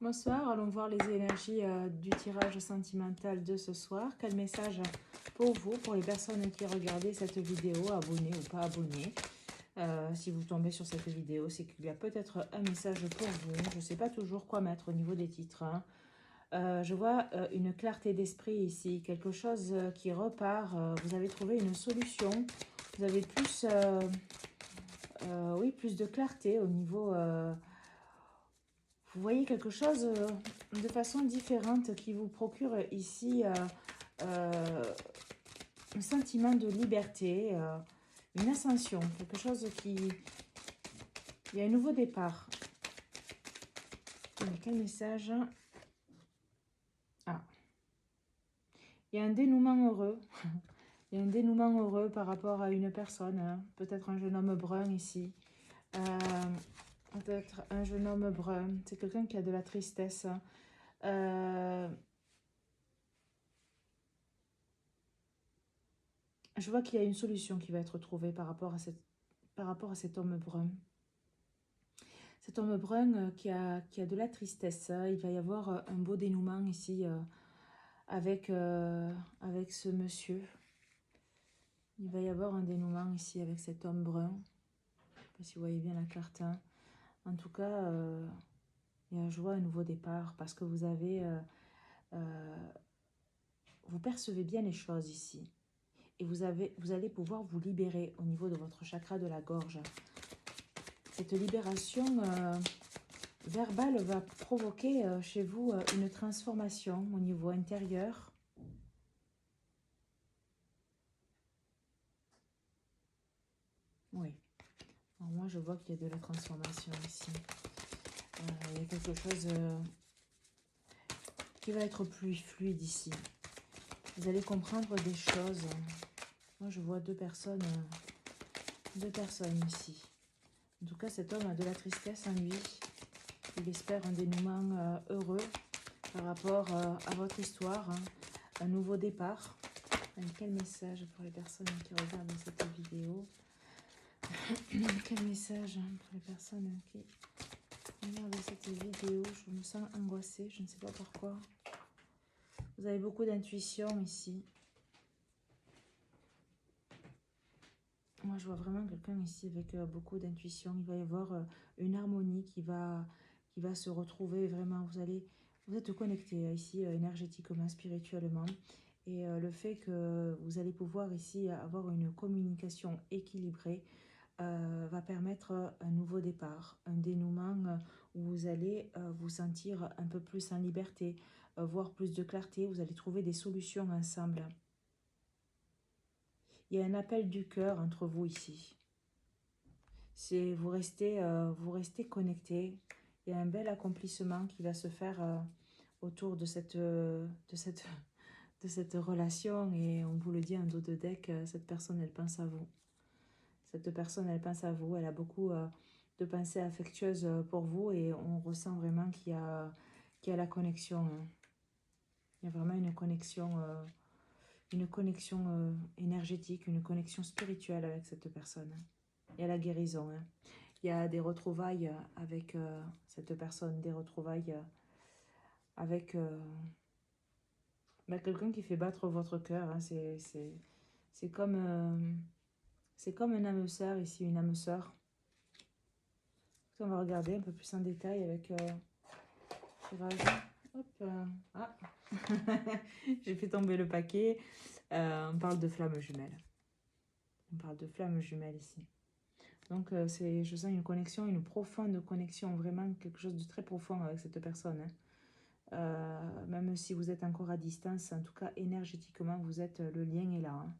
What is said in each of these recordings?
Bonsoir, allons voir les énergies du tirage sentimental de ce soir. Quel message pour vous, pour les personnes qui regardent cette vidéo, abonnés ou pas abonnés. Si vous tombez sur cette vidéo, c'est qu'il y a peut-être un message pour vous. Je ne sais pas toujours quoi mettre au niveau des titres. Je vois une clarté d'esprit ici, quelque chose qui repart. Vous avez trouvé une solution. Vous avez plus, oui, plus de clarté au niveau... vous voyez quelque chose de façon différente qui vous procure ici un sentiment de liberté, une ascension, quelque chose qui... Il y a un nouveau départ. Quel message? Ah. Il y a un dénouement heureux. Il y a un dénouement heureux par rapport à une personne. Hein. Peut-être un jeune homme brun ici. Peut-être un jeune homme brun. C'est quelqu'un qui a de la tristesse. Je vois qu'il y a une solution qui va être trouvée par rapport à cet homme brun. Cet homme brun qui a de la tristesse. Il va y avoir un beau dénouement ici avec ce monsieur. Il va y avoir un dénouement ici avec cet homme brun. Je ne sais pas si vous voyez bien la carte. Hein. En tout cas, je vois un nouveau départ parce que vous avez... vous percevez bien les choses ici. Et vous allez pouvoir vous libérer au niveau de votre chakra de la gorge. Cette libération verbale va provoquer chez vous une transformation au niveau intérieur. Oui. Alors moi, je vois qu'il y a de la transformation ici. Il y a quelque chose qui va être plus fluide ici. Vous allez comprendre des choses. Moi, je vois deux personnes ici. En tout cas, cet homme a de la tristesse en lui. Il espère un dénouement heureux par rapport à votre histoire, hein. Un nouveau départ. Quel message pour les personnes qui regardent cette vidéo? Quel message pour les personnes qui regardent cette vidéo? Je me sens angoissée, je ne sais pas pourquoi. Vous avez beaucoup d'intuition ici. Moi, je vois vraiment quelqu'un ici avec beaucoup d'intuition. Il va y avoir une harmonie qui va se retrouver vraiment. Vous êtes connecté ici énergétiquement, spirituellement. Et le fait que vous allez pouvoir ici avoir une communication équilibrée va permettre un nouveau départ, un dénouement où vous allez vous sentir un peu plus en liberté, voir plus de clarté. Vous allez trouver des solutions ensemble. Il y a un appel du cœur entre vous ici. Vous restez connectés. Il y a un bel accomplissement qui va se faire autour de cette relation. Et on vous le dit en dos de deck, cette personne, elle pense à vous. Cette personne, elle pense à vous. Elle a beaucoup de pensées affectueuses pour vous. Et on ressent vraiment qu'il y a la connexion. Hein. Il y a vraiment une connexion énergétique, une connexion spirituelle avec cette personne. Il y a la guérison. Hein. Il y a des retrouvailles avec cette personne, des retrouvailles avec quelqu'un qui fait battre votre cœur. Hein. C'est comme un âme sœur ici, une âme sœur. On va regarder un peu plus en détail avec tirage. Hop, ah, j'ai fait tomber le paquet. On parle de flammes jumelles. On parle de flammes jumelles ici. Donc, je sens une connexion, une profonde connexion, vraiment quelque chose de très profond avec cette personne. Hein. Même si vous êtes encore à distance, en tout cas énergétiquement, le lien est là. Hein.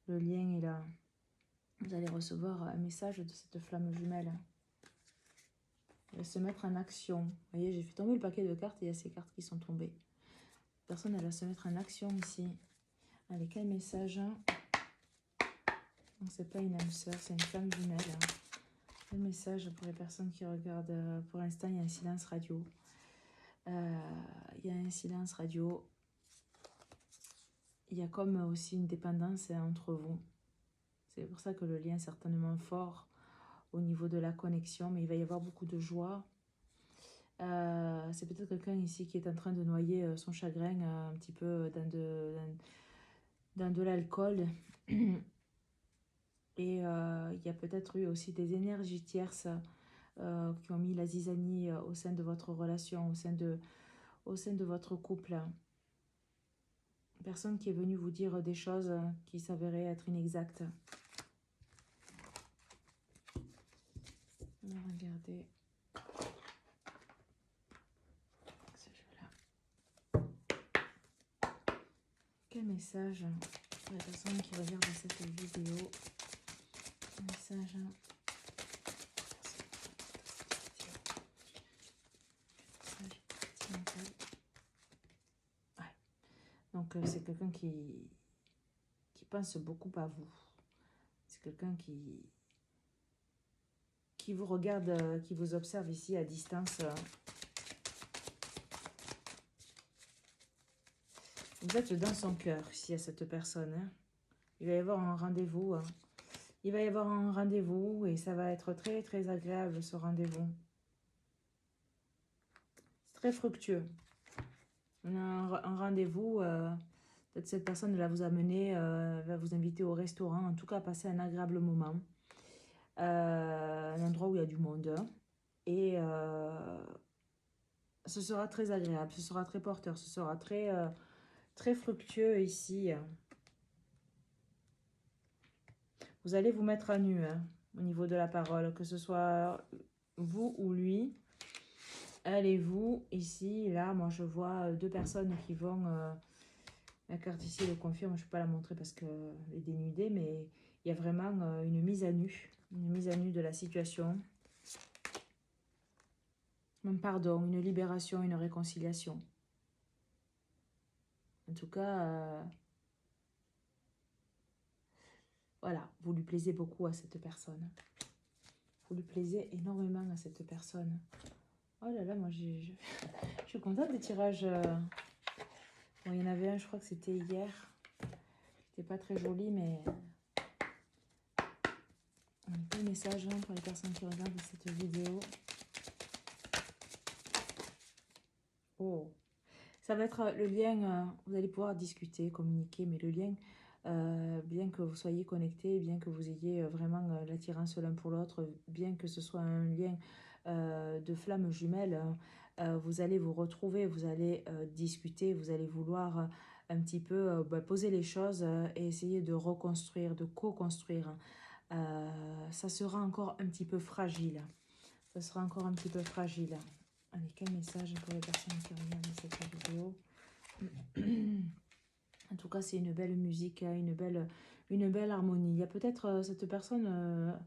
Le lien est là. Vous allez recevoir un message de cette flamme jumelle. Elle va se mettre en action. Vous voyez, j'ai fait tomber le paquet de cartes et il y a ces cartes qui sont tombées. La personne, elle va se mettre en action ici. Allez, quel message? Donc, c'est pas une âme sœur, c'est une flamme jumelle. Le message pour les personnes qui regardent. Pour l'instant, il y a un silence radio. Il y a un silence radio. Il y a comme aussi une dépendance entre vous. C'est pour ça que le lien est certainement fort au niveau de la connexion. Mais il va y avoir beaucoup de joie. c'est peut-être quelqu'un ici qui est en train de noyer son chagrin un petit peu dans de l'alcool. Et il y a peut-être eu aussi des énergies tierces qui ont mis la zizanie au sein de votre relation, au sein de votre couple. Personne qui est venue vous dire des choses qui s'avéraient être inexactes. On va regarder ce jeu-là. Quel message pour les personnes qui regardent cette vidéo? Un message. Ouais. Donc c'est quelqu'un qui pense beaucoup à vous. C'est quelqu'un qui vous regarde, qui vous observe ici à distance. Vous êtes dans son cœur ici à cette personne. Hein. Il va y avoir un rendez-vous. Hein. Il va y avoir un rendez-vous et ça va être très très agréable ce rendez-vous. C'est très fructueux. On a un rendez-vous. Peut-être cette personne va vous amener, va vous inviter au restaurant. En tout cas, passer un agréable moment. Un endroit où il y a du monde. Et ce sera très agréable. Ce sera très porteur. Ce sera très, très fructueux ici. Vous allez vous mettre à nu hein, au niveau de la parole, que ce soit vous ou lui. Elle et vous, ici, là, moi je vois deux personnes qui vont... la carte ici le confirme, je ne peux pas la montrer parce qu'elle est dénudée, mais il y a vraiment une mise à nu de la situation. Un pardon, une libération, une réconciliation. En tout cas... voilà, vous lui plaisez beaucoup à cette personne. Vous lui plaisez énormément à cette personne. Oh là là, moi je suis contente des tirages. Bon, il y en avait un, je crois que c'était hier. C'était pas très joli, mais... un petit message hein, pour les personnes qui regardent cette vidéo. Oh, ça va être le lien, vous allez pouvoir discuter, communiquer, mais le lien, bien que vous soyez connectés, bien que vous ayez vraiment l'attirance l'un pour l'autre, bien que ce soit un lien de flammes jumelles, vous allez vous retrouver, vous allez discuter, vous allez vouloir un petit peu poser les choses et essayer de reconstruire, de co-construire. Ça sera encore un petit peu fragile. Ça sera encore un petit peu fragile. Allez, quel message pour les personnes qui regardent cette vidéo? En tout cas, c'est une belle musique, une belle harmonie. Il y a peut-être cette personne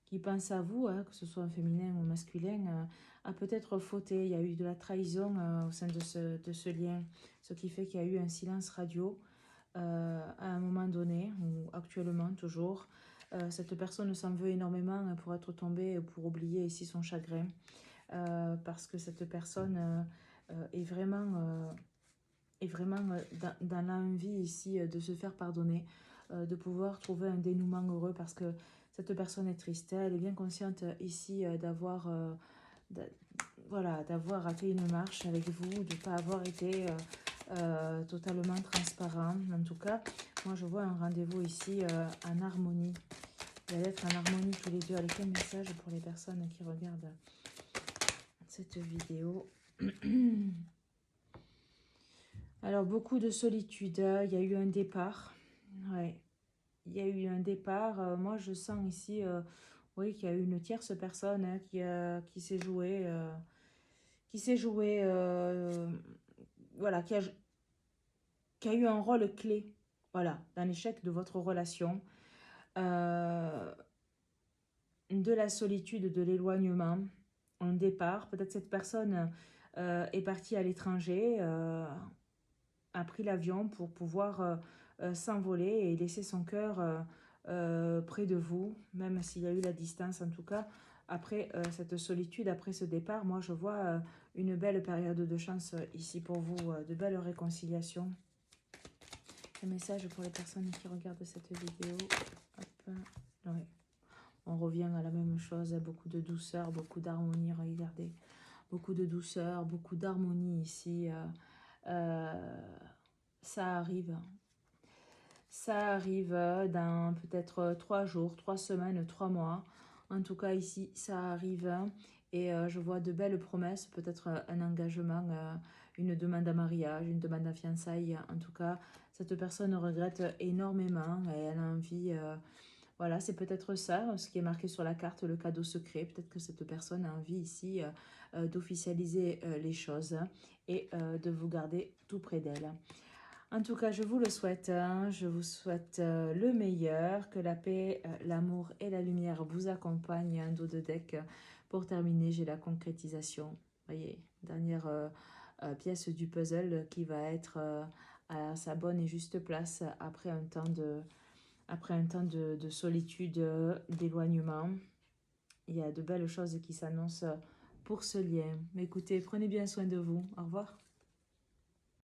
qui pense à vous, hein, que ce soit féminin ou masculin, a peut-être fauté. Il y a eu de la trahison au sein de ce lien, ce qui fait qu'il y a eu un silence radio à un moment donné, ou actuellement toujours. Cette personne s'en veut énormément pour être tombée, pour oublier ici son chagrin. Parce que cette personne est vraiment dans l'envie ici de se faire pardonner, de pouvoir trouver un dénouement heureux parce que cette personne est triste. Elle est bien consciente ici d'avoir voilà, d'avoir raté une marche avec vous, de ne pas avoir été totalement transparent. En tout cas, moi je vois un rendez-vous ici en harmonie. Vous allez être en harmonie tous les deux. Allez, quel message pour les personnes qui regardent cette vidéo? Alors, beaucoup de solitude. Il y a eu un départ. Ouais. Il y a eu un départ. Moi, je sens ici oui, qu'il y a eu une tierce personne hein, qui s'est jouée. Voilà, qui a eu un rôle clé voilà, dans l'échec de votre relation. De la solitude, de l'éloignement, un départ. Peut-être cette personne est partie à l'étranger, a pris l'avion pour pouvoir s'envoler et laisser son cœur près de vous, même s'il y a eu la distance en tout cas. Après cette solitude, après ce départ, moi je vois une belle période de chance ici pour vous, de belles réconciliations. Un message pour les personnes qui regardent cette vidéo. Hop. Ouais. On revient à la même chose, beaucoup de douceur, beaucoup d'harmonie, regardez. beaucoup de douceur, beaucoup d'harmonie ici. Ça arrive. Ça arrive dans peut-être 3 jours, 3 semaines, 3 mois. En tout cas, ici, ça arrive. Et je vois de belles promesses, peut-être un engagement, une demande à mariage, une demande à fiançailles. En tout cas, cette personne regrette énormément et elle a envie... voilà, c'est peut-être ça, ce qui est marqué sur la carte, le cadeau secret. Peut-être que cette personne a envie ici d'officialiser les choses et de vous garder tout près d'elle. En tout cas, je vous le souhaite, hein. Je vous souhaite le meilleur, que la paix, l'amour et la lumière vous accompagnent. Un dos de deck. Pour terminer, j'ai la concrétisation. Voyez, dernière pièce du puzzle qui va être à sa bonne et juste place après un temps de solitude, d'éloignement. Il y a de belles choses qui s'annoncent pour ce lien. Mais écoutez, prenez bien soin de vous. Au revoir.